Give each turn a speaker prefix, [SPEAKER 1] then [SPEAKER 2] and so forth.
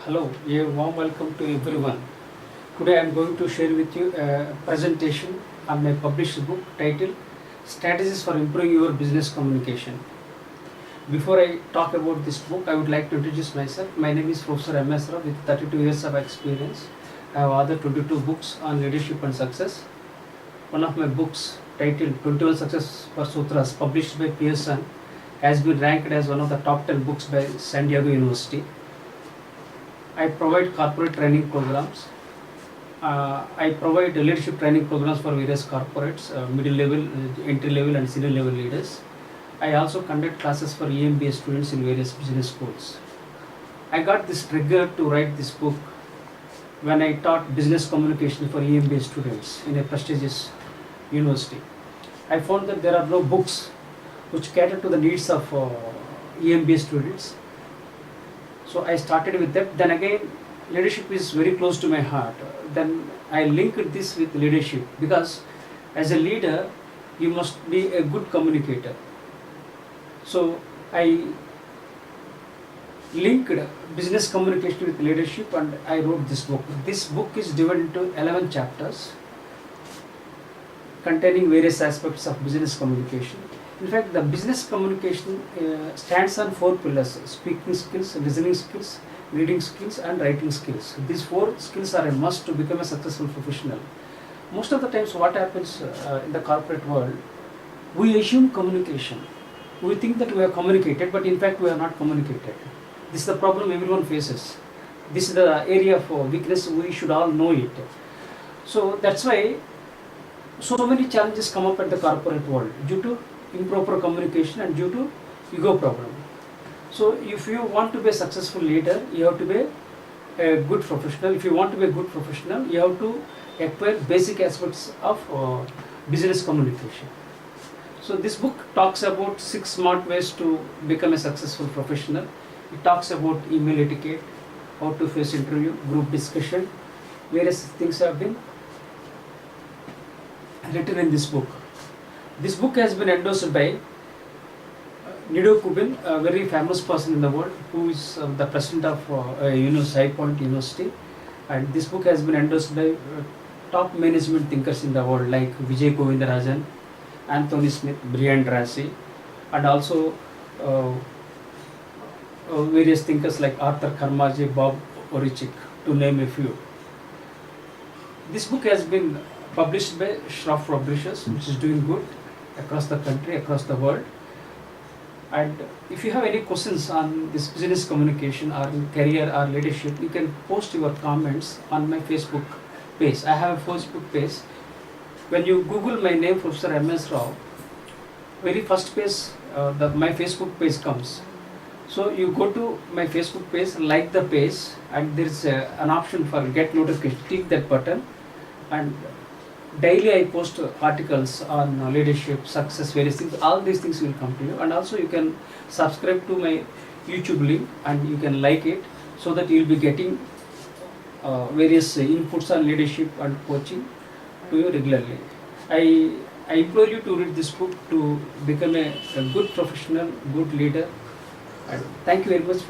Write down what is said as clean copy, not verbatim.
[SPEAKER 1] Hello, a warm welcome to everyone. Today I am going to share with you a presentation on my published book titled Strategies for Improving Your Business Communication. Before I talk about this book, I would like to introduce myself. My name is Professor M.S. Rao with 32 years of experience. I have authored 22 books on leadership and success. One of my books titled 21 Success for Sutras, published by Pearson, has been ranked as one of the top 10 books by San Diego University. I provide corporate training programs. I provide leadership training programs for various corporates, middle level, entry level, and senior level leaders. I also conduct classes for EMBA students in various business schools. I got this trigger to write this book when I taught business communication for EMBA students in a prestigious university. I found that there are no books which cater to the needs of EMBA students. So I started with that. Then again, leadership is very close to my heart. Then I linked this with leadership because as a leader, you must be a good communicator. So I linked business communication with leadership and I wrote this book. This book is divided into 11 chapters containing various aspects of business communication. In fact, the business communication stands on 4 pillars: speaking skills, listening skills, reading skills, and writing skills. These 4 skills are a must to become a successful professional. Most of the times what happens in the corporate world, we assume communication. We think that we are communicated, but in fact we are not communicated. This is the problem everyone faces. This is the area of weakness, we should all know it. So that's why so many challenges come up at the corporate world due to improper communication and due to ego problem. So if you want to be a successful leader, you have to be a good professional. If you want to be a good professional, you have to acquire basic aspects of business communication. So this book talks about 6 smart ways to become a successful professional. It talks about email etiquette, how to face interview, group discussion. Various things have been written in this book. This book has been endorsed by Nido Kubin, a very famous person in the world, who is the president of High Point University. And this book has been endorsed by top management thinkers in the world like Vijay Govindarajan, Anthony Smith, Brian Tracy, and also various thinkers like Arthur Karmaje, Bob Orichik, to name a few. This book has been published by Schroff Publishers, which is doing good across the country, across the world. And if you have any questions on this business communication or in career or leadership, you can post your comments on my Facebook page. I have a Facebook page. When you Google my name, Professor M.S. Rao, very first page, my Facebook page comes. So you go to my Facebook page, like the page, and there is an option for get notification. Click that button, and daily I post articles on leadership, success, various things. All these things will come to you, and also you can subscribe to my YouTube link and you can like it, so that you will be getting various inputs on leadership and coaching to you regularly. I implore you to read this book to become a good professional, good leader. And thank you very much for